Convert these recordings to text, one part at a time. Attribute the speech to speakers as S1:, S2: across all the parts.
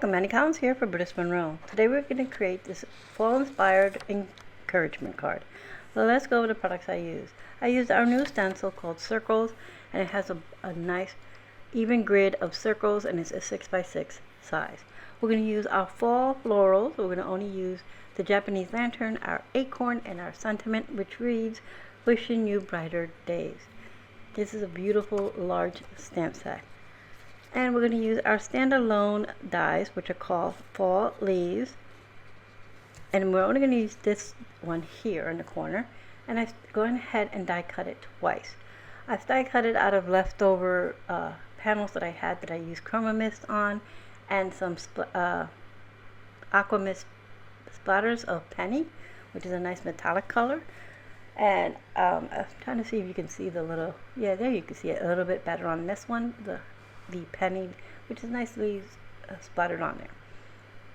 S1: Welcome, Annie Collins here for Brutus Monroe. Today we're going to create this fall-inspired encouragement card. So let's go over the products I use. I used our new stencil called Circles, and it has a nice even grid of circles, and it's a 6x6 size. We're going to use our fall florals. We're going to only use the Japanese lantern, our acorn, and our sentiment, which reads, "Wishing you brighter days." This is a beautiful large stamp set. And we're going to use our standalone dies, which are called Fall Leaves. And we're only going to use this one here in the corner. And I've gone ahead and die cut it twice. I've die cut it out of leftover panels that I had that I used Chroma mist on, and some aqua mist splatters of penny, which is a nice metallic color. And I'm trying to see if you can see the little, yeah, there you can see it a little bit better on this one, the penny, which is nicely splattered on there.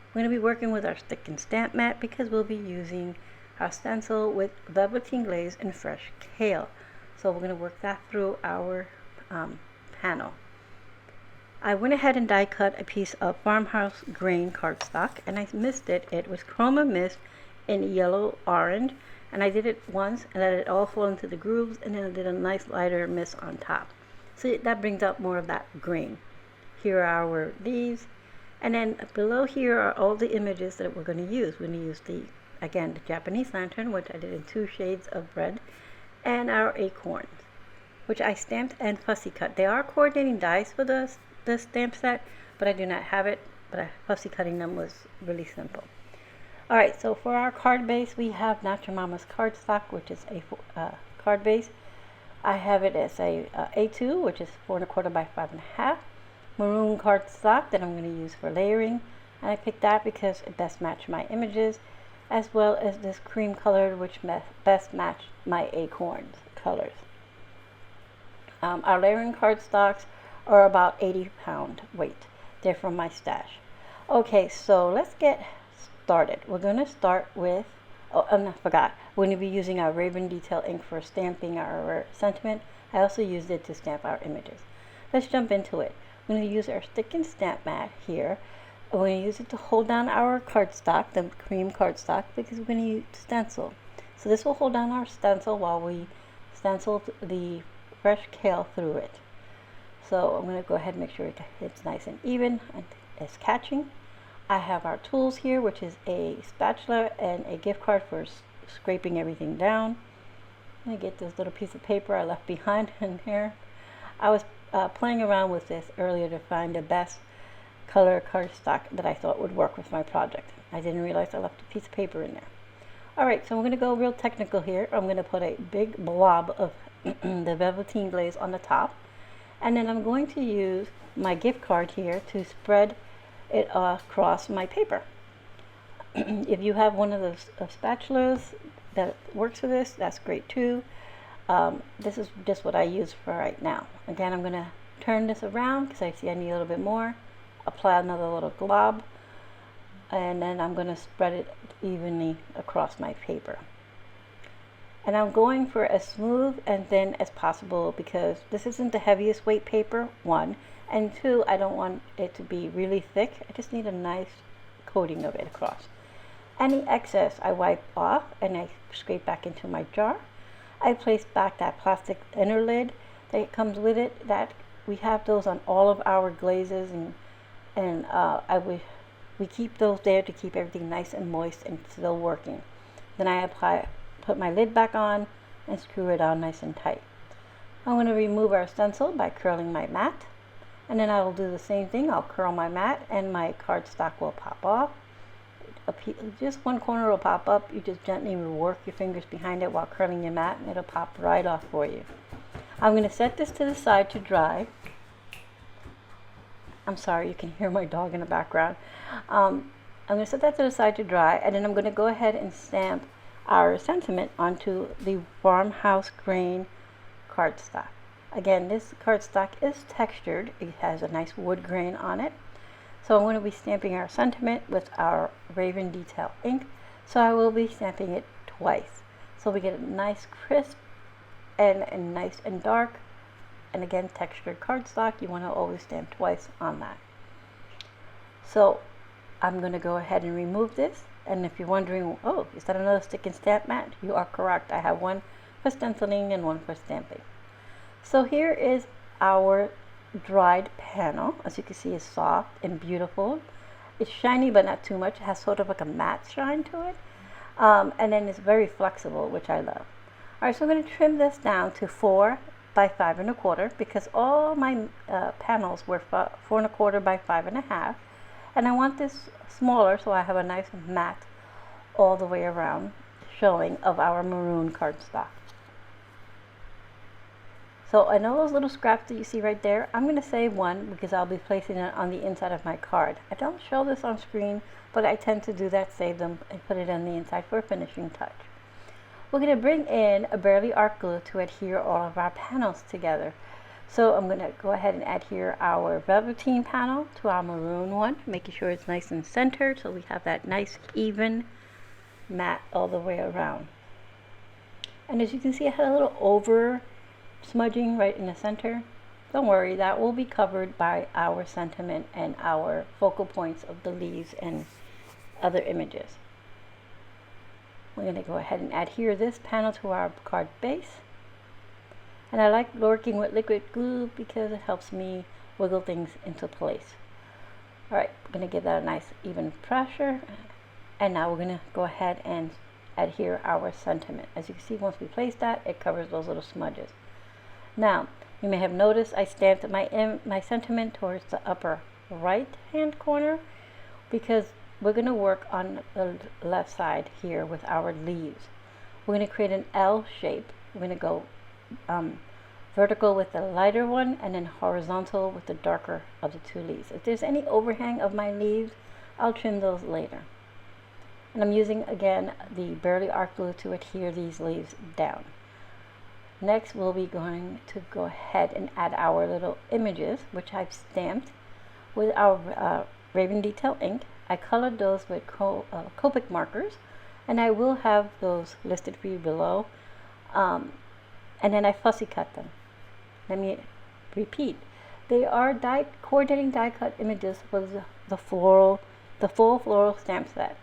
S1: We're going to be working with our stick and stamp mat because we'll be using our stencil with Veleveten, Glaze, and fresh Kale. So we're going to work that through our panel. I went ahead and die cut a piece of Farmhouse grain cardstock, and I misted it with Chroma mist in yellow orange, and I did it once and let it all flow into the grooves, and then I did a nice lighter mist on top. So that brings up more of that green. Here are our leaves, and then below here are all the images that we're going to use. We're going to use the Japanese lantern, which I did in 2 shades of red, and our acorns, which I stamped and fussy cut. They are coordinating dies for the stamp set, but I do not have it, but fussy cutting them was really simple. Alright, so for our card base, we have Natural Mama's cardstock, which is a card base. I have it as a A2, which is 4 1/4 by 5 1/2. Maroon cardstock that I'm going to use for layering. And I picked that because it best matched my images, as well as this cream colored, which best matched my acorns colors. Our layering cardstocks are about 80-pound weight. They're from my stash. Okay, so let's get started. We're going to start with, I forgot, we're going to be using our Raven Detail ink for stamping our sentiment. I also used it to stamp our images. Let's jump into it. We're going to use our stick and stamp mat here. We're going to use it to hold down our cardstock, the cream cardstock, because we're going to use stencil. So this will hold down our stencil while we stencil the fresh kale through it. So I'm going to go ahead and make sure it's nice and even and it's catching. I have our tools here, which is a spatula and a gift card for scraping everything down. Let me get this little piece of paper I left behind in here. I was playing around with this earlier to find the best color cardstock that I thought would work with my project. I didn't realize I left a piece of paper in there. Alright, so I'm going to go real technical here. I'm going to put a big blob of the Veleveten glaze on the top. And then I'm going to use my gift card here to spread it across my paper. If you have one of those spatulas that works for this, that's great too. This is just what I use for right now. Again, I'm going to turn this around because I see I need a little bit more. Apply another little glob, and then I'm going to spread it evenly across my paper. And I'm going for as smooth and thin as possible because this isn't the heaviest weight paper, 1. And 2, I don't want it to be really thick. I just need a nice coating of it across. Any excess I wipe off and I scrape back into my jar. I place back that plastic inner lid that comes with it. That we have those on all of our glazes, and we keep those there to keep everything nice and moist and still working. Then I put my lid back on and screw it on nice and tight. I'm going to remove our stencil by curling my mat, and then I will do the same thing. I'll curl my mat and my cardstock will pop off. Just one corner will pop up. You just gently work your fingers behind it while curling your mat, and it'll pop right off for you. I'm going to set this to the side to dry. I'm sorry, you can hear my dog in the background. I'm going to set that to the side to dry, and then I'm going to go ahead and stamp our sentiment onto the Farmhouse grain cardstock. Again, this cardstock is textured. It has a nice wood grain on it. So I'm going to be stamping our sentiment with our Raven Detail ink. So I will be stamping it twice. So we get a nice crisp and nice and dark. And again, textured cardstock. You want to always stamp twice on that. So I'm going to go ahead and remove this. And if you're wondering, oh, is that another stick and stamp mat? You are correct. I have one for stenciling and one for stamping. So here is our dried panel. As you can see, it's soft and beautiful. It's shiny, but not too much. It has sort of like a matte shine to it. And then it's very flexible, which I love. All right, so I'm going to trim this down to 4 by 5 1/4 because all my panels were 4 1/4 by 5 1/2. And I want this smaller so I have a nice matte all the way around showing of our maroon cardstock. So I know those little scraps that you see right there, I'm going to save one because I'll be placing it on the inside of my card. I don't show this on screen, but I tend to do that, save them, and put it on the inside for a finishing touch. We're going to bring in a barely art glue to adhere all of our panels together. So I'm going to go ahead and adhere our Veleveten panel to our maroon one, making sure it's nice and centered so we have that nice even matte all the way around. And as you can see, I had a little over smudging right in the center. Don't worry, that will be covered by our sentiment and our focal points of the leaves and other images. We're going to go ahead and adhere this panel to our card base. And I like working with liquid glue because it helps me wiggle things into place. Alright, we're going to give that a nice even pressure. And now we're going to go ahead and adhere our sentiment. As you can see, once we place that, it covers those little smudges. Now, you may have noticed I stamped my sentiment towards the upper right hand corner because we're going to work on the left side here with our leaves. We're going to create an L shape. We're going to go vertical with the lighter one and then horizontal with the darker of the two leaves. If there's any overhang of my leaves, I'll trim those later. And I'm using again the barely art glue to adhere these leaves down. Next we'll be going to go ahead and add our little images, which I've stamped with our Raven Detail ink. I colored those with Copic Markers, and I will have those listed for you below. And then I fussy cut them. Let me repeat. They are coordinating die cut images for the full floral stamp set.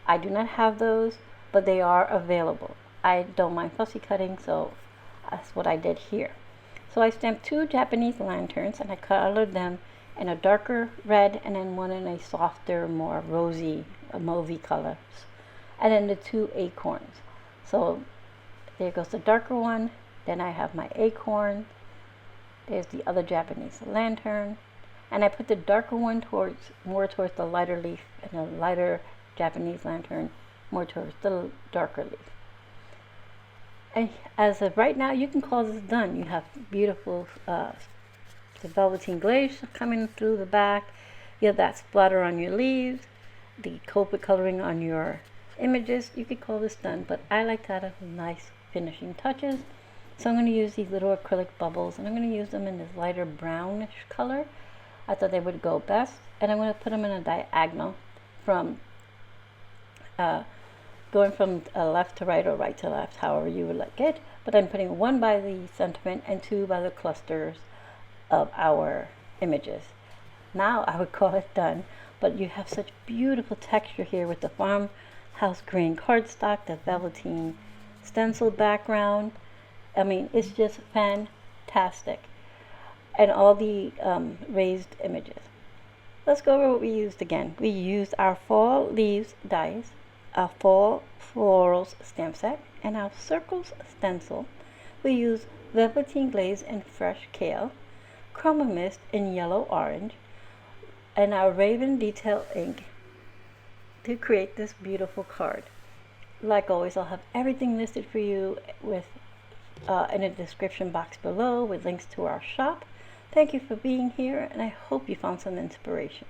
S1: I do not have those, but they are available. I don't mind fussy cutting, so that's what I did here. So I stamped 2 Japanese lanterns and I colored them in a darker red and then one in a softer, more rosy, mauve colors. And then the 2 acorns. So there goes the darker one. Then I have my acorn. There's the other Japanese lantern. And I put the darker one more towards the lighter leaf and the lighter Japanese lantern more towards the darker leaf. And as of right now, you can call this done. You have beautiful the Veleveten glaze coming through the back. You have that splatter on your leaves, the Copic coloring on your images. You could call this done, but I like to add nice finishing touches. So I'm going to use these little acrylic bubbles, and I'm going to use them in this lighter brownish color. I thought they would go best, and I'm going to put them in a diagonal from going from left to right or right to left, however you would like it. But I'm putting 1 by the sentiment and 2 by the clusters of our images. Now I would call it done, but you have such beautiful texture here with the Farmhouse green cardstock, the Veleveten stencil background. I mean, it's just fantastic. And all the raised images. Let's go over what we used again. We used our fall leaves dies, our fall florals stamp set, and our circles stencil. We used Veleveten glaze and fresh kale, Chroma mist in yellow orange, and our Raven Detail ink to create this beautiful card. Like always, I'll have everything listed for you with in the description box below with links to our shop. Thank you for being here, and I hope you found some inspiration.